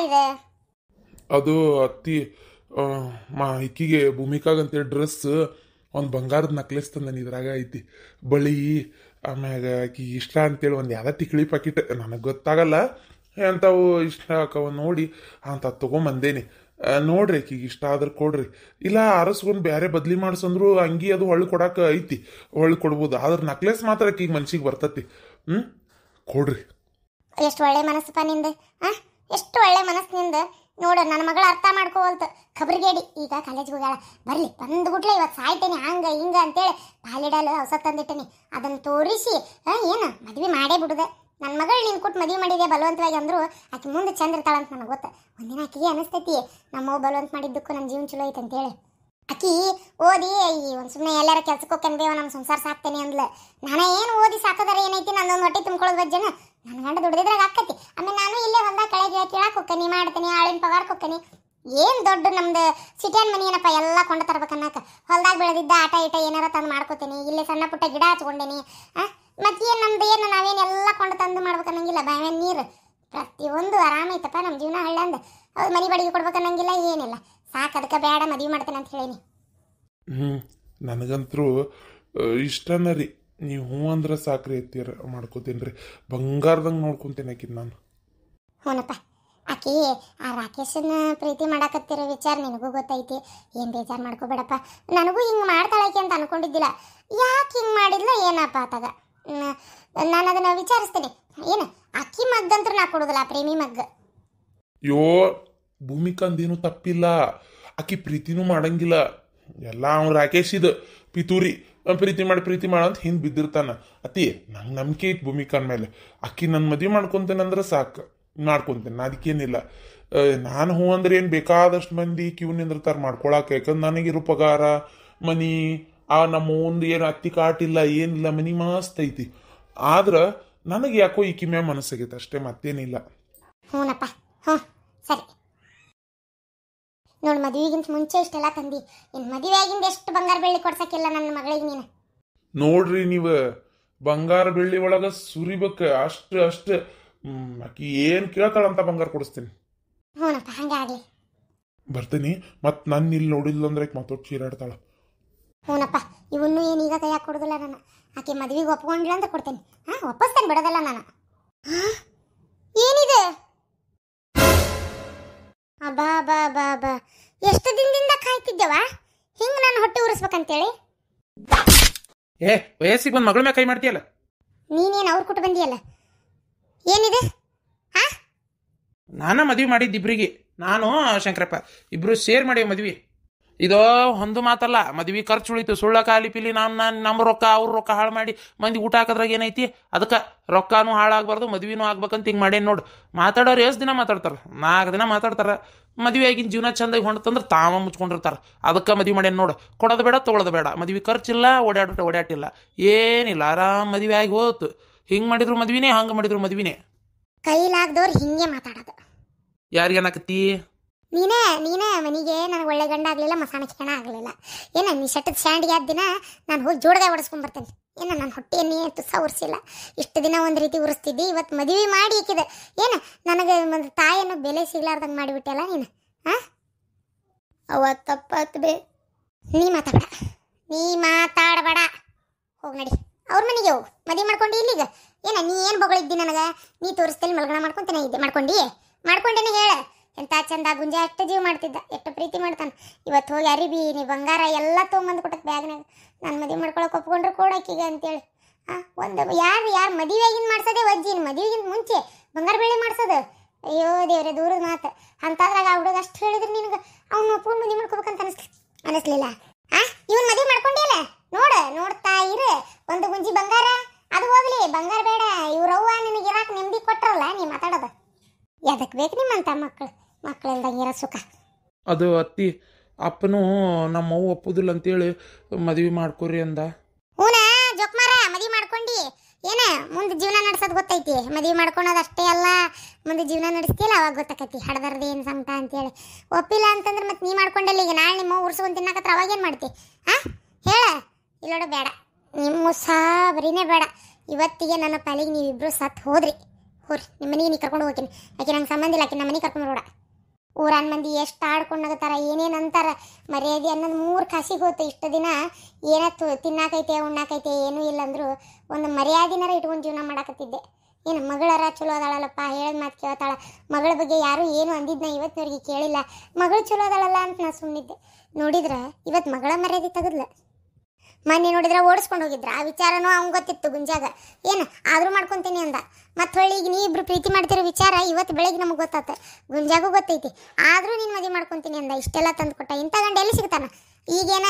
ಇದು? ಅದು ಅತ್ತಿ ಈಕಿಗೆ ಭೂಮಿಕಾಗಂತೇಳಿ ಡ್ರೆಸ್ ಒಂದು ಬಂಗಾರದ ನಕ್ಲೆಸ್ ತಂದನಿ, ಇದ್ರಾಗ ಐತಿ ಬಳಿ. ಆಮ್ಯಾಗ ಆಕಿ ಇಷ್ಟ ಅಂತೇಳಿ ಒಂದು ಯಾವ್ದು ತಿಕ್ಳಿ ಪಾಕಿಟ್ ನನಗೆ ಗೊತ್ತಾಗಲ್ಲ ಅಂಥವು ಇಷ್ಟ ಆಕವ ನೋಡಿ ಅಂತ ತೊಗೊಂಬಂದೇನಿ. ನೋಡ್ರಿ ಆಕಿಗೆ ಇಷ್ಟ ಆದ್ರೆ ಕೊಡ್ರಿ, ಇಲ್ಲ ಆರಿಸ್ಕೊಂಡು ಬೇರೆ ಬದ್ಲಿ ಮಾಡಿಸಂದ್ರು ಅಂಗಿ ಅದು ಹೊಳ್ಳಿ ಕೊಡಕ್ಕೆ ಐತಿ, ಹೊಳ್ಳಿ ಕೊಡ್ಬೋದು. ಆದ್ರೆ ನಕ್ಲೆಸ್ ಮಾತ್ರ ಆಕಿಗೆ ಮನ್ಸಿಗೆ ಬರ್ತತಿ. ಕೊಡ್ರಿ. ಎಷ್ಟು ಒಳ್ಳೆ ಮನಸ್ಸಪ್ಪ ನಿಂದ, ಎಷ್ಟು ಒಳ್ಳೆ ಮನಸ್ಸು ನಿಂದ. ನೋಡು ನನ್ನ ಮಗಳು ಅರ್ಥ ಮಾಡ್ಕೋವಲ್ತು, ಖಬರ್ಗೇಡಿ. ಈಗ ಕಾಲೇಜ್ಗೆ ಹೋಗ್ಯಾಳ, ಬರ್ಲಿ ಬಂದ್ಬಿಟ್ಲೆ ಇವತ್ತು ಸಾಯ್ತೇನೆ ಹಂಗ ಹಿಂಗ ಅಂತೇಳಿ ಪಾಲಿಡಲು ಔಷಧ ತಂದಿಟ್ಟೇನಿ, ಅದನ್ನ ತೋರಿಸಿ ಏನು ಮದ್ವೆ ಮಾಡೇ ಬಿಡುದೆ. ನನ್ನ ಮಗಳು ನೀನು ಕೊಟ್ಟು ಮದುವೆ ಮಾಡಿದೆ ಬಲವಂತವಾಗಿ ಅಂದ್ರು ಆಕೆ ಮುಂದೆ ಚಂದ ಇರ್ತಾಳಂತ ನನಗೆ ಗೊತ್ತ. ಒಂದಿನ ಆಕೆಗೆ ಅನಿಸ್ತೈತಿ ನಮ್ಮವ್ವ ಬಲವಂತ ಮಾಡಿದ್ದಕ್ಕೂ ನನ್ನ ಜೀವನ ಚಲೋ ಐತೆ ಅಂತೇಳಿ. ಆಕಿ ಓದಿ ಒಂದು ಸುಮ್ಮನೆ ಎಲ್ಲಾರ ಕೆಲ್ಸಕ್ಕೆ ಹೋಗ್ಕನ್ಬೇವ ನಮ್ಮ ಸಂಸಾರ ಸಾಕ್ತೇನೆ ಅಂದ್ಲ. ನಾನೇ ಏನು ಓದಿ ಸಾಕೋದಾರ ಏನೈತಿ, ನನ್ನೊಂದು ಹೊಟ್ಟೆ ತುಂಬ್ಕೊಳ್ಳೋದು ಬಜ್ಜನ, ನನ್ನ ಗಂಡ ದುಡ್ದಿದ್ರಾಗ ಆಕತಿ. ಆಮೇಲೆ ನಾನು ಇಲ್ಲೇ ಹೊಲ್ದಾಗ ಕೆಳಗೆ ಕೇಳಕ್ಕೆ ಹೋಗ್ತೀನಿ, ಮಾಡ್ತೀನಿ, ಆಳಿನ ಪಗಾರಕ್ಕೆ ಹೋಗ್ತೀನಿ. ಏನು ದೊಡ್ಡ ನಮ್ದು ಸಿಟಿಯನ್ ಮನಿ ಏನಪ್ಪ, ಎಲ್ಲ ಕೊಂಡು ತರ್ಬೇಕನ್ನಕ. ಹೊಲ್ದಾಗ ಬೆಳೆದಿದ್ದ ಆಟ ಈಟ ಏನಾರ ತಂದು ಮಾಡ್ಕೋತೀನಿ, ಇಲ್ಲೇ ಸಣ್ಣ ಪುಟ್ಟ ಗಿಡ ಹಚ್ಕೊಂಡೇನಿ. ಮತ್ತೇನು ನಮ್ದು ಏನು ನಾವೇನೆಲ್ಲ ಕೊಂಡು ತಂದು ಮಾಡ್ಬೇಕನ್ನಂಗಿಲ್ಲ. ಬಾವಿನ ನೀರು ಪ್ರತಿಯೊಂದು ಆರಾಮೈತಪ್ಪ ನಮ್ಮ ಜೀವನ ಹಳ್ಳಂದ. ಅವ್ರು ಮನೆ ಬಾಡಿಗೆ ಕೊಡ್ಬೇಕನ್ನಂಗಿಲ್ಲ, ಏನಿಲ್ಲ. ಸಾಕು, ಅದಕ್ಕೆ ಬೇಡ ಮದುವೆ ಮಾಡ್ತೇನೆ ಅಂತ ಹೇಳೀನಿ. ನನಗಂತರೂ ಇಷ್ಟನ ರೀ, ನೀವು ಹ್ಞೂ ಅಂದ್ರೆ ಸಾಕ್ರಿ ಎತ್ತೀರ ಮಾಡ್ಕೋತೀನಿ ರೀ, ಬಂಗಾರದಂಗೆ ನೋಡ್ಕೊತೀನಿ ಆಕಿನ ನಾನು. ಹ್ಞೂನಪ್ಪ, ಆಕಿ ಆ ರಾಕೇಶನ ಪ್ರೀತಿ ಮಾಡಾಕತ್ತಿರೋ ವಿಚಾರ ನಿನಗೂ ಗೊತ್ತೈತಿ, ಏನು ಬೇಜಾರು ಮಾಡ್ಕೋಬೇಡಪ್ಪ. ನನಗೂ ಹಿಂಗೆ ಮಾಡ್ತಾಳಾಕಿ ಅಂತ ಅನ್ಕೊಂಡಿದ್ದಿಲ್ಲ. ಯಾಕೆ ಹಿಂಗೆ ಮಾಡಿದ್ಲ ಏನಪ್ಪ ಆತಾಗ ನಾನು ಅದನ್ನು ವಿಚಾರಿಸ್ತೀನಿ. ಏನು ಅಕ್ಕಿ ಮಗ್ಗಂತೂ ನಾ ಕೊಡೋದಿಲ್ಲ, ಪ್ರೇಮಿ ಮಗ್ಗ. ಯೋ ಭೂಮಿಕಂದೇನು ತಪ್ಪಿಲ್ಲ, ಆಕಿ ಪ್ರೀತಿನೂ ಮಾಡಂಗಿಲ್ಲ. ಎಲ್ಲ ಅವ್ನು ರಾಕೇಶ್ ಇದು ಪಿತೂರಿ, ಪ್ರೀತಿ ಮಾಡಿ ಅಂತ ಹಿಂದೆ ಬಿದ್ದಿರ್ತಾನ. ಅತಿ ನಂಗೆ ನಂಬಿಕೆ ಐತಿ ಭೂಮಿಕನ್ ಮೇಲೆ. ಅಕ್ಕಿ ನನ್ನ ಮದುವೆ ಮಾಡ್ಕೊತೇನೆ ಅಂದ್ರೆ ಸಾಕು, ಮಾಡ್ಕೊತೇನೆ, ನಾ ಅದಕ್ಕೇನಿಲ್ಲ. ನಾನು ಹ್ಞೂ ಅಂದ್ರೆ ಏನು ಬೇಕಾದಷ್ಟು ಮಂದಿ ಕ್ಯೂ ನಿಂದಿರ್ತಾರೆ ಮಾಡ್ಕೊಳಕ್ಕೆ. ಯಾಕಂದ್ರೆ ನನಗಿರೋ ಪಗಾರ ಮನಿ ನಮ್ಮ ಒಂದು ಏನು ಅತ್ತಿ ಕಾಟಿಲ್ಲ ಏನಿಲ್ಲ, ಮನಿ ಮಸ್ತ್ ಐತಿ. ಆದ್ರೆ ನನಗೆ ಯಾಕೋ ಈಕಿ ಮ್ಯಾಗ ಮನಸ್ಸಾಗೈತೆ ಅಷ್ಟೇ, ಮತ್ತೇನಿಲ್ಲ. ಹ್ಞೂನಪ್ಪ, ಹ್ಞೂ ಸರಿ. ನೋಡು, ಮದುವೆಗಿಂತ ಮುಂಚೆ ಇಷ್ಟೆಲ್ಲ ತಂದಿ, ಇನ್ನು ಮದುವೆ ಆಗಿಂದ ಎಷ್ಟು ಬಂಗಾರ ಬೆಳ್ಳಿ ಕೊಡ್ಸಕ್ಕಿಲ್ಲ ನನ್ನ ಮಗಳಿಗೆ ನೀನು. ನೋಡ್ರಿ ನೀವು ಬಂಗಾರ ಬೆಳ್ಳಿ ಒಳಗ ಸುರಿಬೇಕು ಅಷ್ಟು ಆಕಿ ಏನು ಕೇಳ್ತಾಳಂತ ಬಂಗಾರ ಕೊಡಿಸ್ತೀನಿ. ಹ್ಞೂನಪ್ಪ, ಹಂಗಾಗಲಿ. ಬರ್ತೀನಿ. ಮತ್ತು ನನ್ನ ಇಲ್ಲಿ ನೋಡಿಲ್ಲ ಅಂದ್ರೆ ಮತ್ತೊಟ್ಟು ಚೀರಾಡ್ತಾಳ. ಹ್ಞೂನಪ್ಪ, ಇವನ್ನೂ ಏನೀಗ ಕೈಯಾಗ ಕೊಡೋದಿಲ್ಲ ನಾನು. ಆಕೆ ಮದುವೆಗೆ ಒಪ್ಕೊಂಡಿಲ್ಲ ಅಂತ ಕೊಡ್ತೇನೆ. ಒಪ್ಪಿಸ್ತೇನೆ, ಬಿಡೋದಲ್ಲ ನಾನು. ಏನಿದೆ? ಬಾ ಬಾ ಬಾ ಬಾ, ಎಷ್ಟು ದಿನದಿಂದ ಕಾಯ್ತಿದ್ದೇವ ಹಿಂಗೆ ನಾನು ಹೊಟ್ಟೆ ಉರಿಸ್ಬೇಕಂತೇಳಿ. ವಯಸ್ಸಿಗೆ ಬಂದು ಮಗಳ ಮ್ಯಾಗ ಕೈ ಮಾಡ್ತೀಯಲ್ಲ, ನೀನೇನು ಅವ್ರು ಕೊಟ್ಟು ಬಂದಿಯಲ್ಲ, ಏನಿದೆ? ನಾನ ಮದ್ವೆ ಮಾಡಿದ್ದು ಇಬ್ರಿಗೆ, ನಾನು ಶಂಕರಪ್ಪ ಇಬ್ರು ಸೇರ್ ಮಾಡೀವಿ ಮದ್ವಿ. ಇದು ಒಂದು ಮಾತಲ್ಲ, ಮದ್ವಿ ಖರ್ಚು ಉಳಿತು. ಸುಳ್ಳ ಕಾಲಿ ಪಿಲಿ ನಮ್ಮ ರೊಕ್ಕ ಅವ್ರ ರೊಕ್ಕ ಹಾಳು ಮಾಡಿ ಮಂದಿ ಊಟ ಹಾಕೋದ್ರಾಗ ಏನೈತಿ? ಅದಕ್ಕೆ ರೊಕ್ಕನೂ ಹಾಳಾಗಬಾರ್ದು, ಮದ್ವಿನೂ ಆಗ್ಬೇಕಂತ ಹಿಂಗೆ ಮಾಡೇನು ನೋಡು. ಮಾತಾಡೋರು ಎಷ್ಟು ದಿನ ಮಾತಾಡ್ತಾರೆ? 4 ದಿನ ಮಾತಾಡ್ತಾರೆ. ಮದುವೆ ಆಗಿನ ಜೀವನ ಚಂದಾಗಿ ಹೊಂಟಂದ್ರೆ ತಾವ ಮುಚ್ಕೊಂಡಿರ್ತಾರೆ. ಅದಕ್ಕೆ ಮದುವೆ ಮಾಡೇನು ನೋಡು. ಕೊಡೋದು ಬೇಡ, ತೊಗೊಳೋದು ಬೇಡ, ಮದ್ವೆ ಖರ್ಚಿಲ್ಲ, ಓಡಾಟಿಲ್ಲ, ಏನಿಲ್ಲ, ಆರಾಮ್ ಮದುವೆ ಆಗಿ ಹೋತು. ಹಿಂಗೆ ಮಾಡಿದ್ರು ಮದ್ವಿನೇ, ಹಂಗೆ ಮಾಡಿದ್ರು ಮದ್ವಿನೇ. ಕೈಲಾಗ್ದವ್ರು ಹಿಂಗೆ ಮಾತಾಡೋದು. ಯಾರಿಗೇನಾಕತ್ತಿ? ನೀನೇ ಮನೆಗೆ ನನಗೆ ಒಳ್ಳೆ ಗಂಡ ಆಗಲಿಲ್ಲ, ಮಸಾಣ ಕ್ಷಣ ಆಗಲಿಲ್ಲ. ಏನ ನೀ ಶಟ್ಟದ ಸ್ಟ್ಯಾಂಡ್ಗೆ ಆದ ದಿನ ನಾನು ಹೋಗಿ ಜೋಡ್ಗಾಯಿ ಹೊಡೆಸ್ಕೊಂಡ್ಬರ್ತೇನೆ. ಏನ ನನ್ನ ಹೊಟ್ಟೆಯನ್ನೇ ತುಸ ಉರಿಸಿಲ್ಲ. ಇಷ್ಟು ದಿನ ಒಂದು ರೀತಿ ಉರಿಸ್ತಿದ್ದಿ, ಇವತ್ತು ಮದುವೆ ಮಾಡಿ ಇಕ್ಕಿದೆ. ಏನು ನನಗೆ ಒಂದು ತಾಯಿಯನ್ನು ಬೆಲೆ ಸಿಗ್ಲಾರ್ದಂಗೆ ಮಾಡಿಬಿಟ್ಟಲ್ಲ ನೀನು. ಅವತ್ತು ತಪ್ಪತ್ತು ಬೇ. ನೀ ಮಾತಾಡಬೇಡ, ಹೋಗಿ ನಡಿ ಅವ್ರ ಮನೆಗೆ ಹೋಗು. ಮದುವೆ ಮಾಡ್ಕೊಂಡು ಇಲ್ಲಿಗ ನೀ ಏನು ಬಗಳಿದ್ದಿ ನನಗೆ? ನೀ ತೋರಿಸ್ತೇನೆ ಮಲ್ಗಣ ಮಾಡ್ಕೊತೇನೆ ಇದ್ದೆ ಮಾಡ್ಕೊಂಡೇನೆ ಹೇಳ. ಎಂಥ ಚಂದ ಗುಂಜ ಎಷ್ಟು ಜೀವ ಮಾಡ್ತಿದ್ದ, ಎಷ್ಟು ಪ್ರೀತಿ ಮಾಡ್ತಾನೆ. ಇವತ್ತು ಹೋಗಿ ಅರಿಬಿ ನೀ ಬಂಗಾರ ಎಲ್ಲ ತೊಗೊಂಬಂದು ಕೊಟ್ಟಕ್ಕೆ ಬ್ಯಾಗ್ನಾಗ. ನಾನು ಮದುವೆ ಮಾಡ್ಕೊಳಕ್ಕೆ ಒಪ್ಕೊಂಡ್ರೆ ಕೊಡಕ್ಕೀಗ ಅಂತೇಳಿ. ಒಂದು ಯಾರು ಮದುವೆಗಿಂತ ಮಾಡ್ಸೋದೇ ವಜ್ಜಿನ, ಮದುವೆಗಿಂತ ಮುಂಚೆ ಬಂಗಾರ ಬೆಳೆ ಮಾಡ್ಸೋದು. ಅಯ್ಯೋ ದೇವ್ರೆ, ದೂರದ ಮಾತು. ಅಂತಾದ್ರಾಗ ಆ ಹುಡುಗ ಅಷ್ಟು ಹೇಳಿದ್ರೆ ನಿನಗೆ ಅವ್ನು ಒಪ್ಕೊಂಡು ಮದುವೆ ಮಾಡ್ಕೋಬೇಕಂತ ಅನಿಸ್ಲಿಲ್ಲ. ಇವನ್ ಮದುವೆ ಮಾಡ್ಕೊಂಡಿಲ್ಲ ನೋಡ್ತಾ ಇರು. ಒಂದು ಗುಂಜಿ ಬಂಗಾರ ಅದು ಹೋಗ್ಲಿ, ಬಂಗಾರ ಬೇಡ. ಇವ್ರವ್ವ ನಿನಗೆ ಇರಾಕ್ ನೆಮ್ಮದಿ ಕೊಟ್ರಲ್ಲ, ನೀ ಮಾತಾಡೋದು ಎದಕ್ಕೆ ಬೇಕು ನಿಮ್ಮಂತ ಮಕ್ಕಳಿಂದ ಇರೋ ಸುಖ? ಅದು ಅತ್ತಿ ಅಪ್ಪನು ನಮ್ಮವ್ವ ಒಪ್ಪುದಿಲ್ಲ ಅಂತೇಳಿ ಮದುವೆ ಮಾಡ್ಕೊರಿ ಅಂದ. ಹೂನಾ ಜೋಕ್ಮಾರ, ಮದುವೆ ಮಾಡ್ಕೊಂಡು ಮುಂದೆ ಜೀವನ ನಡೆಸೋದು ಗೊತ್ತೈತಿ. ಮದುವೆ ಮಾಡ್ಕೊಳೋದು ಅಷ್ಟೇ ಅಲ್ಲ, ಮುಂದೆ ಜೀವನ ನಡೆಸ್ತಿಲ್ಲ, ಅವಾಗ ಗೊತ್ತಾಕತಿ ಹಡದರ್ದು ಏನು ಸಂಕಟ ಅಂತೇಳಿ. ಒಪ್ಪಿಲ್ಲ ಅಂತಂದ್ರೆ ಮತ್ತೆ ನೀ ಮಾಡ್ಕೊಂಡಲ್ಲ. ಈಗ ನಾಳೆ ನಿಮ್ಮ ಉರ್ಸ್ಕೊಂಡು ತಿನ್ನಕತ್ರ ಅವಾಗೇನು ಮಾಡ್ತಿ? ಹೇಳ ಇಲ್ಲೋಡ, ಬೇಡ ನಿಮ್ಮ ಸಾಬರಿನೇ ಬೇಡ. ಇವತ್ತಿಗೆ ನನ್ನ ಪಾಲಿಗೆ ನೀವಿಬ್ರು ಸತ್ತು ಹೋರಿ ನಿಮ್ಮ ಮನೆಗೆ ನೀ ಕರ್ಕೊಂಡು ಹೋಗ್ತೀನಿ. ಆಕೆ ನಂಗೆ ಸಂಬಂಧ ಇಲ್ಲ, ಆಕೆ ನಮ್ಮ ಮನೆಗೆ ಕರ್ಕೊಂಡು ಬರೋಡ. ಊರನ್ ಮಂದಿ ಎಷ್ಟು ಆಡ್ಕೊಂಡಾಗತ್ತಾರ, ಏನೇನು ಅಂತಾರ. ಮರ್ಯಾದೆ ಅನ್ನೋದು 3 ಕಾಸಿಗೆ ಹೋತು. ಇಷ್ಟು ದಿನ ಏನತ್ತು ತಿನ್ನಾಕೈತೆ ಉಣ್ಣಾಕೈತೆ ಏನೂ ಇಲ್ಲ ಅಂದ್ರು ಒಂದು ಮರ್ಯಾದಿನಾರ ಇಟ್ಕೊಂಡು ಜೀವನ ಮಾಡಾಕತ್ತಿದ್ದೆ. ಏನು ಮಗಳರ ಚಲೋ ಅದಾಳಲ್ಲಪ್ಪ, ಹೇಳಿದ ಮಾತು ಕೇಳ್ತಾಳ. ಮಗಳ ಬಗ್ಗೆ ಯಾರೂ ಏನು ಅಂದಿದ್ನ ಇವತ್ತಿನವ್ರಿಗೆ ಕೇಳಿಲ್ಲ. ಮಗಳು ಚಲೋ ಅದಾಳಲ್ಲ ಅಂತ ನಾ ಸುಮ್ಮನಿದ್ದೆ. ನೋಡಿದ್ರೆ ಇವತ್ತು ಮಗಳ ಮರ್ಯಾದೆ ತೆಗೆದ್ಲ. ಮೊನ್ನೆ ನೋಡಿದ್ರೆ ಓಡಿಸ್ಕೊಂಡು ಹೋಗಿದ್ರ. ಆ ವಿಚಾರನೂ ಅವ್ನು ಗೊತ್ತಿತ್ತು ಗುಂಜಾಗ. ಏನು ಆದರೂ ಮಾಡ್ಕೊತೀನಿ ಅಂದ. ಮತ್ತು ಹೊಳ್ಳಿ ಈಗ ನೀ ಇಬ್ರು ಪ್ರೀತಿ ಮಾಡ್ತಿರೋ ವಿಚಾರ ಇವತ್ತು ಬೆಳಗ್ಗೆ ನಮಗೆ ಗೊತ್ತಾತ. ಗುಂಜಾಗೂ ಗೊತ್ತೈತಿ. ಆದರೂ ನೀನು ಮದುವೆ ಮಾಡ್ಕೊತೀನಿ ಅಂದ. ಇಷ್ಟೆಲ್ಲ ತಂದು ಕೊಟ್ಟ. ಇಂಥ ಗಂಡ ಎಲ್ಲಿ ಸಿಗ್ತಾನ? ಈಗೇನ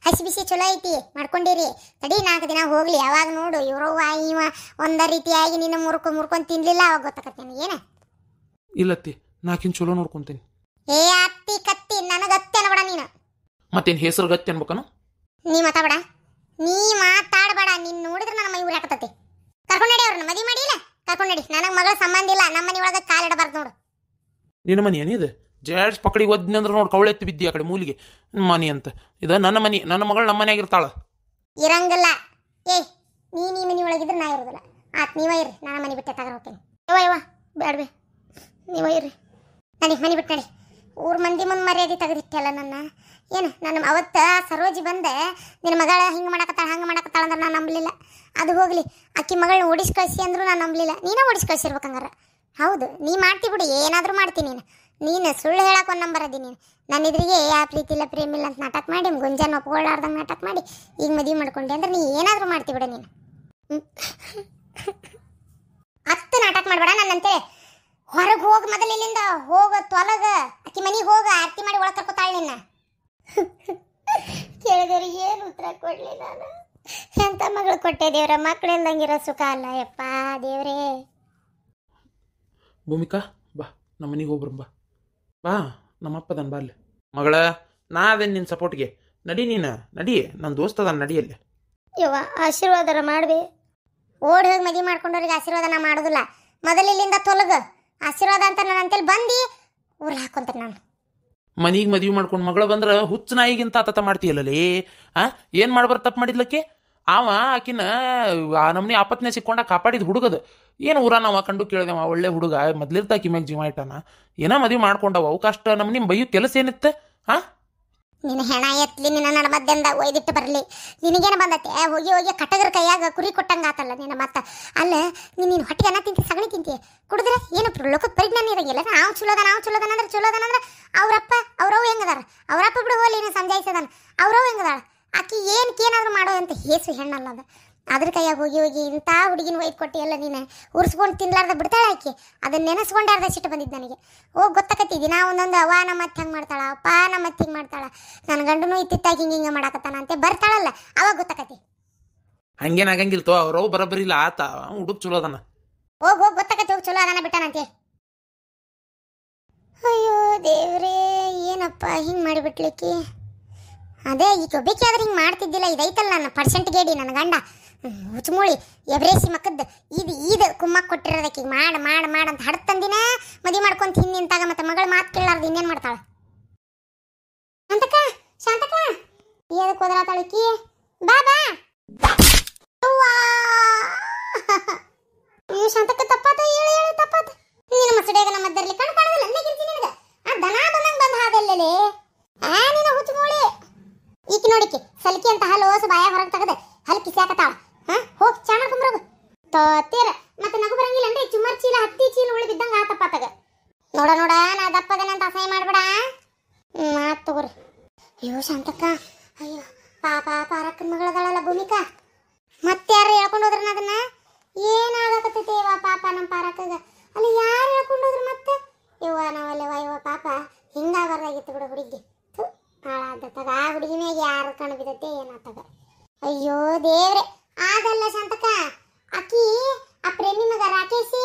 ಹಸಿ ಬಿಸಿ ಚಲೋ ಐತಿ ಮಾಡ್ಕೊಂಡಿರಿ, ತಡಿ 4 ದಿನ ಹೋಗ್ಲಿ, ಯಾವಾಗ ನೋಡು ಇವ್ರವ್ವ ಇವ ಒಂದ ರೀತಿಯಾಗಿ ನಿನ್ನ ಮುರ್ಕೊಂಡು ತಿನ್ಲಿಲ್ಲ, ಅವಾಗ ಗೊತ್ತಾಕತ್ತೇನೆ. ಏನ ಇಲ್ಲತ್ತಿ, ನಾಕಿನ್ ಚಲೋ ನೋಡ್ಕೊಂತೀನಿ. ಏ ಅತ್ತಿ ಕತ್ತಿ ನನಗೆ ಅತ್ತೆ ಅನ್ಬೇಡ ನೀನು. ಮತ್ತೇನು ಹೆಸರು ಗತ್ತಿ ಅನ್ಬೇಕನ? ನೀ ಮಾತಾಡಬೇಡ, ನೀ ಮಾತಾಡಬೇಡ. ನೀನು ನೋಡಿದ್ರೆ ನನ್ನ ಮೈ ಉರಾಕತ್ತತಿ. ಕರ್ಕೊಂಡು ನಡಿ, ಅವ್ರನ್ನ ಮದುವೆ ಮಾಡಿಲ್ಲ ಕರ್ಕೊಂಡು ನಡಿ. ನನಗೆ ಮಗಳ ಸಂಬಂಧ ಇಲ್ಲ. ನಮ್ಮ ಮನೆ ಒಳಗೆ ಕಾಲಿಡಬಾರ್ದು ನೋಡು. ನಿನ್ನ ಮನೆ ಏನಿದೆ? ಜಾಡ್ಸ್ ಪಕಡಿಗೆ ಒದ್ನಿ ಅಂದ್ರೆ ನೋಡಿ ಕವಳೆತ್ತಿ ಬಿದ್ದಿ ಆ ಕಡೆ ಮೂಲಿಗೆ ಮನಿ ಅಂತ. ಇದು ನನ್ನ ಮನೆ, ನನ್ನ ಮಗಳು ನಮ್ಮ ಮನೆಯಾಗಿರ್ತಾಳ. ಇರಂಗಿಲ್ಲ. ಏ ನೀ ಮನೆ ಒಳಗಿದ್ರೆ ನಾ ಇರೋದಿಲ್ಲ. ಆತ್ ನೀವ ಇರ್ರಿ, ನಾನು ಮನೆ ಬಿಟ್ಟೆ ತಗೊಂಡು ಹೋಗ್ತೇನೆ. ಯವ್ವ ಬೇಡವೆ, ನೀವ ಇರ್ರಿ. ನಡಿ ಮನೆ ಬಿಟ್ಟು ನಡಿ. ಊರ್ ಮಂದಿ ಮುಂದೆ ಮರ್ಯಾದೆ ತೆಗೆದಿಟ್ಟಲ್ಲ ನನ್ನ. ಏನು ನನ್ನ ಅವತ್ತ ಸರೋಜಿ ಬಂದೆ, ನಿನ್ನ ಮಗಳ ಹಿಂಗೆ ಮಾಡಕತ್ತಾಳ ಹಂಗೆ ಮಾಡಕತ್ತಾಳ ಅಂದ್ರೆ ನಾನು ನಂಬಲಿಲ್ಲ. ಅದು ಹೋಗ್ಲಿ, ಅಕ್ಕಿ ಮಗಳನ್ನ ಓಡಿಸಿ ಕಳಿಸಿ ಅಂದ್ರು ನಾನು ನಂಬಲಿಲ್ಲ. ನೀನೇ ಓಡಿಸಿ ಕಳಿಸಿರ್ಬೇಕಂಗಾರ. ಹೌದು, ನೀ ಮಾಡ್ತಿ ಬಿಡು, ಏನಾದರೂ ಮಾಡ್ತೀನಿ ನೀನು ಸುಳ್ಳು ಹೇಳಕ್ಕೆ ಒಂದು ನಂಬರ್ ಅದಿ ನೀನು. ನನ್ನ ಎದುರಿಗೆ ಆ ಪ್ರೀತಿ ಇಲ್ಲ ಪ್ರೇಮ ಇಲ್ಲ ಅಂತ ನಾಟಕ ಮಾಡಿ ಗುಂಜಾನ ಒಪ್ಕೊಳ್ಳಾರ್ದಂಗೆ ನಾಟಕ ಮಾಡಿ ಈಗ ಮದುವೆ ಮಾಡ್ಕೊಂಡೆ ಅಂದ್ರೆ ನೀ ಏನಾದರೂ ಮಾಡ್ತಿ ಬಿಡು ನೀನು. ಅತ್ತು ನಾಟಕ ಮಾಡಬೇಡ ನನ್ನಂತೇಳಿ. ಹೊರಗೆ ಹೋಗಿ ಮೊದಲು ಇಲ್ಲಿಂದ ಹೋಗ ತೊಲಗ. ಅಕ್ಕಿ ಮನೆಗೆ ಹೋಗ, ಆರತಿ ಮಾಡಿ ಒಳಗೆ ಕರ್ಕೊತಾಳೆ ನಿನ್ನ. ಕೇಳಿದವ್ರಿಗೆ ಏನು ಉತ್ತರ ಕೊಡಲಿ ನಾನು? ಎಂಥ ಮಗಳು ಕೊಟ್ಟೆ ದೇವ್ರ. ಮಕ್ಕಳಿಲ್ದಂಗಿರೋ ಸುಖ ಅಲ್ಲ ಯಪ್ಪ ದೇವ್ರೇ. ಭೂಮಿಕಾ ಬಾ, ನಮ್ಮ ಮನೆಗೆ ಹೋಗ್ಬರಂಬ. ಬಾ, ನಮ್ಮಪ್ಪದನ್ ಬಾ ಅಲ್ಲಿ. ಮಗಳ ನಾ ಅದೇನು ನಿನ್ನ ಸಪೋರ್ಟ್ಗೆ. ನಡಿ ನೀನು, ನಡಿ, ನನ್ನ ದೋಸ್ತ ಅದಾನ, ನಡಿಯಲ್ಲಿ. ಯವ್ವ ಆಶೀರ್ವಾದರ ಮಾಡ್ಬಿ. ಓಡಿ ಹೋಗಿ ಮದುವೆ ಮಾಡ್ಕೊಂಡವ್ರಿಗೆ ಆಶೀರ್ವಾದನ ಮಾಡೋದಿಲ್ಲ. ಮೊದಲು ಇಲ್ಲಿಂದ ತೊಲಗ. ಆಶೀರ್ವಾದ ಅಂತ ನಾನು ಅಂತೇಳಿ ಬಂದು ಊರು ಹಾಕೊಂತೀನಿ ನಾನು. ಮನೆಗೆ ಮದುವೆ ಮಾಡ್ಕೊಂಡು ಮಗಳು ಬಂದ್ರೆ ಹುಚ್ಚು ನಾಯಿಗಿಂತ ಆತತ ಮಾಡ್ತೀಯಲ್ಲೇ. ಏನು ಮಾಡ್ಬಾರ ತಪ್ಪು ಮಾಡಿದ್ಲಕ್ಕೆ? ಆಕಿನ ನಮ್ಮನೆ ಆಪತ್ನೆ ಸಿಕ್ಕೊಂಡ ಕಾಪಾಡಿದ ಹುಡುಗದು. ಏನು ಊರ ನಾವು ಕಂಡು ಕೇಳಿದೆವ, ಒಳ್ಳೆ ಹುಡುಗ, ಮೊದ್ಲಿರ್ತಾಕಿ ಮ್ಯಾಗ ಜೀವ ಇಟ್ಟಾನ, ಏನೋ ಮದುವೆ ಮಾಡ್ಕೊಂಡವ. ಅವಕಾಶ ನಮ್ಮನೆ ಬೈಯು ಕೆಲಸ ಏನಿತ್ತು? ನಿನ್ನ ಹೆಣ ಎತ್ತಲಿ, ನಿನ್ನ ನನ್ನ ಮಧ್ಯದಿಂದ ಒಯ್ದಿಟ್ಟು ಬರಲಿ. ನಿನಗೇನು ಬಂದತ್ತೆ? ಹೋಗಿ ಹೋಗಿ ಕಟಗರ ಕೈಯಾಗ ಕುರಿ ಕೊಟ್ಟಂಗೆ ಆತಲ್ಲ ನಿನ್ನ. ಮತ್ತೆ ಅಲ್ಲ ನೀನು ಹೊಟ್ಟೆಗೆ ಅನ್ನ ತಿಂತಿ, ಸಗಣಿ ತಿಂತಿ, ಕುಡಿದ್ರೆ ಏನು ಲೋಕದ ಪರಿಜ್ಞಾನ ಇರಂಗಿಲ್ಲ. ನಾವು ಚಲೋದನ ಅಂದ್ರೆ ಚಲೋದನಂದ್ರೆ ಅವ್ರಪ್ಪ ಅವ್ರವ್ ಹೆಂಗದಾರ? ಅವ್ರಪ್ಪ ಬಿಡು ಹೋಲಿ, ನೀನು ಸಂಜಾಯಿಸದಾನ. ಅವ್ರವ್ ಹೆಂಗದಾಳ? ಆಕಿ ಏನಕ್ಕೇನಾದ್ರು ಮಾಡೋ ಅಂತ ಹೇಸು ಹೆಣ್ಣಲ್ಲ ಅದು. ಅದ್ರ ಕೈಯಾಗ ಹೋಗಿ ಹೋಗಿ ಇಂಥ ಹುಡುಗಿನ ಒಯ್ದು ಕೊಟ್ಟಿಯಲ್ಲ ನೀನು. ಉರ್ಸ್ಕೊಂಡು ತಿನ್ಲಾರ್ದ ಬಿಡ್ತಾಳೆ ಆಕಿ. ಅದನ್ನ ನೆನೆಸ್ಕೊಂಡಾರ್ದ ಸಿಟ್ಟು ಬಂದಿದ್ದು ನನಗೆ. ಹೋಗಿ ಗೊತ್ತಾಕತ್ತಿದ್ದಿ ನಾ ಒಂದೊಂದು ಅವ್ವ ನಮ್ಮ ಮತ್ತೆ ಹಂಗೆ ಮಾಡ್ತಾಳ, ಅಪ್ಪ ನಮ್ಮ ಮತ್ತೆ ಹಿಂಗೆ ಮಾಡ್ತಾಳ, ನನ್ನ ಗಂಡನೂ ಇತ್ತಿತ್ತಾಗಿ ಹಿಂಗೆ ಮಾಡಾಕತ್ತಾನ ಅಂತ ಬರ್ತಾಳಲ್ಲ, ಅವಾಗ ಗೊತ್ತಾಕತಿ. ಹಂಗೇನು ಆಗಂಗಿಲ್ಲ ತೋ, ಅವ್ರವ್ ಬರೋಬ್ಬರಿ ಇಲ್ಲ. ಆತ ಹುಡುಗ ಚಲೋ ಅದಾನ. ಹೋಗಿ ಗೊತ್ತಾಕತಿ, ಹೋಗಿ ಚಲೋ ಅದಾನ ಬಿಟ್ಟಾನಂತೆ. ಅಯ್ಯೋ ದೇವ್ರೇ, ಏನಪ್ಪ ಹಿಂಗೆ ಮಾಡಿಬಿಟ್ಲಿಕ್ಕಿ. ಅದೇ ಈಗ ಒಬ್ಬಕ್ಕೆ ಆದ್ರೆ ಹಿಂಗೆ ಮಾಡ್ತಿದ್ದಿಲ್ಲ. ಇದೈತಲ್ಲ ನನ್ನ ಪರ್ಸೆಂಟ್ ಗೇಡಿ ನನ್ನ ಗಂಡ ಹುಚ್ಚಮೂಳಿ ಎಬ್ರೇಸಿ ಮಕ್ಕದ್ದು ಇದು ಕುಮ್ಮಕ್ಕೆ ಕೊಟ್ಟಿರೋದಕ್ಕೆ ಈಗ ಮಾಡಂತ ಹಡ್ತಂದಿನ ಮದುವೆ ಮಾಡ್ಕೊಂತ ಹಿಂದಿಂತಾಗ ಮತ್ತೆ ಮಗಳ ಮಾತು ಕೇಳಾರ್ದು ಇನ್ನೇನು ಮಾಡ್ತಾಳೆ? ಶಾಂತಕ ಅದಕ್ಕೆ ಹೋದ್ರಾತಾಳಕಿ. ಬಾ ಶಾಂತಕ ತಪ್ಪಾತ, ಹೇಳಿ ತಪ್ಪಾತ. ನೀನು ಮಸಡಿಯಾಗ ನಮ್ಮ ಮದ್ದರ್ಲಿ ಕಣ್ ಕಾಣೋದಿಲ್ಲ ಅನ್ನಗಿರ್ತಿ ನಿನಗೆ. ಆ ದನ ಬಂದಂಗೆ ಬಂದು ಹಾದಲ್ಲೇ ನೀನು ಹುಚ್ಚಮೂಳಿ. ಈಕಿ ನೋಡಿಕಿ ಸಲಿಕೆ ಅಂತ ಹಲ್ಲು ಓಸ ಬಾಯ ಹೊರಗೆ ತೆಗೆದ ಹಲ್ ಕಿಸ್ಯಾಕತ್ತಾಳ. ಹೋಗಿ ಚಾ ಮಾಡ್ಕೊಂಬರೋದು ತೋತೀರ. ಮತ್ತೆ ನಗು ಬರಂಗಿಲ್ಲ ಅಂದ್ರೆ ಚುಮ್ಮರ್ ಚೀಲ ಹತ್ತಿ ಚೀಲ ಉಳಿ ಬಿದ್ದಂಗೆ ಆತಪ್ಪಾತಗ. ನೋಡ ನಾ ದಪ್ಪಗನಂತ ಅಸಹ್ಯ ಮಾಡ್ಬೇಡ. ಮಾತು ತಗೋರಿ. ಅಯ್ಯೋ ಶಾಂತಕ್ಕ, ಅಯ್ಯೋ ಪಾಪ ಪಾರಕ್ಕನ ಮಗಳದಾಳಲ್ಲ ಭೂಮಿಕಾ. ಮತ್ತೆ ಯಾರು ಹೇಳ್ಕೊಂಡು ಹೋದ್ರ ಅದನ್ನ? ಏನಾಗಕತ್ತೈತಿ ಪಾಪ ನಮ್ಮ ಪಾರಕ್ಕಗ. ಅಲ್ಲಿ ಯಾರು ಹೇಳ್ಕೊಂಡು ಹೋದ್ರು ಮತ್ತೆ? ಇವ್ವ ನಾವಲ್ಲವ ಇವ ಪಾಪ ಹಿಂಗಾಗಬಾರ್ದಾಗಿತ್ತು ಬಿಡು ಹುಡುಗಿ. ಹಾಳಾದತ್ತಾಗ ಆ ಹುಡುಗಿ ಮ್ಯಾಗ ಯಾರು ಕಣ್ಣು ಬಿದ್ದತ್ತೆ ಏನಾತಗ. ಅಯ್ಯೋ ದೇವ್ರೆ. ಆಗಲ್ಲ ಶಾಂತಕ, ಅಕ್ಕಿ ಆ ಪ್ರೇಮಿ ಮಗ ರಾಕೇಶಿ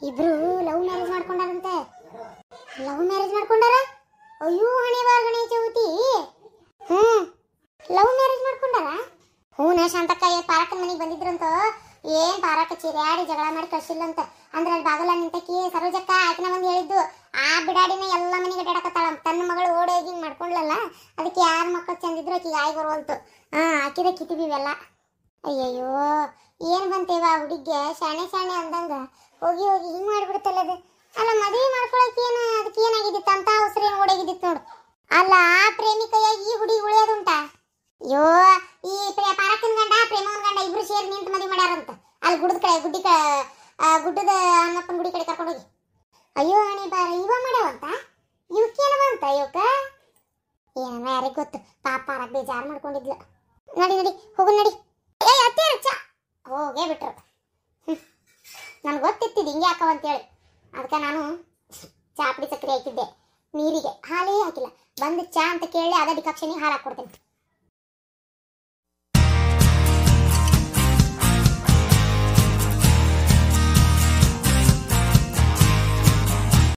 ಇಬ್ರು ಲವ್ ಮ್ಯಾರೇಜ್ ಮಾಡ್ಕೊಂಡಾರಂತೆ. ಲವ್ ಮ್ಯಾರೇಜ್ ಮಾಡ್ಕೊಂಡಾರ? ಅಯ್ಯೋ ಹಣೆ ಬಾರ್ ಗಣೇಶ ಚೌತಿ. ಲವ್ ಮ್ಯಾರೇಜ್ ಮಾಡ್ಕೊಂಡಾರ? ಹೂನ ಶಾಂತಕ್ಕ. ಪಾರಕ್ಕನ ಮನೆಗೆ ಬಂದಿದ್ರಂತ. ಏನ್ ಪಾರಕ್ಕ ಚಿರ್ಯಾಡಿ ಜಗಳ ಮಾಡಿ ಕಳ್ಸಿಲ್ಲಂತ. ಅಂದ್ರೆ ಅಲ್ಲಿ ಬಾಗಲ ನಿಂತಕಿ ಸರೋಜಕ್ಕ ಆಕಿನ ಬಂದು ಹೇಳಿದ್ದು. ಆ ಬಿಡಾಡಿನ ಎಲ್ಲ ಮನೆಗೆ ಅಡ್ಡಾಡಕತ್ತಾಳ. ತನ್ನ ಮಗಳು ಓಡೋಗಿ ಹಿಂಗೆ ಮಾಡ್ಕೊಂಡ್ಲಲ್ಲ, ಅದಕ್ಕೆ ಯಾರ ಮಕ್ಕಳು ಚಂದಿದ್ರು ಆಕಿಗೆ ಆಯ್ ಬರುವಲ್ತು. ಹಾಕಿದ ಕಿತಿಬಿವೆಲ್ಲ. ಅಯ್ಯಯ್ಯೋ ಏನ್ ಬಂತೇವ ಹುಡುಗಿಗೆ ಶಾಣೆ ಶಾಣೆ ಅಂದಂಗ ಹೋಗಿ ಹೋಗಿ ಹಿಂಗ್ ಮಾಡ್ಬಿಡ್ತಲ್ಲ ಅದು. ಅಲ್ಲ ಮದುವೆ ಮಾಡ್ಕೊಳಕ್ ಏನ ಅದಕ್ಕೆ ಏನಾಗಿದ್ದಿತ್ತು ಅಂತ ಅವಸರ ಏನು ಓಡಾಗಿದ್ದಿತ್ತು ನೋಡು. ಅಲ್ಲ ಆ ಪ್ರೇಮಿಕಯ್ಯ ಈ ಹುಡುಗಿ ಉಳಿಯೋದುಂಟಾ? ಅಯ್ಯೋ ಈ ಪಾರಕ್ಕನ ಗಂಡ ಪ್ರೇಮನ ಗಂಡ ಇಬ್ರು ಸೇರಿ ನಿಂತು ಮದುವೆ ಮಾಡ್ಯಾರಂತ ಅಲ್ಲಿ ಗುಡ್ಡದ ಕಡೆ ಗುಡ್ಡದ ಅಣ್ಣಪ್ಪನ ಗುಡಿ ಕಡೆ ಕರ್ಕೊಂಡೋಗಿ. ಅಯ್ಯೋ ಹಣಿ ಬಾರ ಇವ ಮಾಡ್ಯಾವಂತ ಇವಕ್ಕೇನ ಬಂತ ಇವಕ್ಕ ಏನೋ ಯಾರಿಗೆ ಗೊತ್ತು. ಪಾಪ ಪಾರಕ್ ಬೇಜಾರು ಮಾಡ್ಕೊಂಡಿದ್ಲು. ನಡಿ ನಡಿ ಹೋಗು ನಡಿ. ಏ ಅತ್ತೇರ ಚಾ ಹೋಗೇ ಬಿಟ್ರು. ನನ್ಗೆ ಗೊತ್ತಿತ್ತಿದ್ದು ಹಿಂಗೆ ಹಾಕವಂತೇಳಿ ಅದಕ್ಕೆ ನಾನು ಚಾ ಪುಡಿ ಸಕ್ಕರೆ ಹಾಕಿದ್ದೆ, ನೀರಿಗೆ ಹಾಲೇ ಹಾಕಿಲ್ಲ. ಬಂದು ಚಾ ಅಂತ ಕೇಳಿ ಅದ ಡಿಕಾಕ್ಷನಿಗೆ ಹಾಲು ಹಾಕ್ಕೊಡ್ತೇನೆ.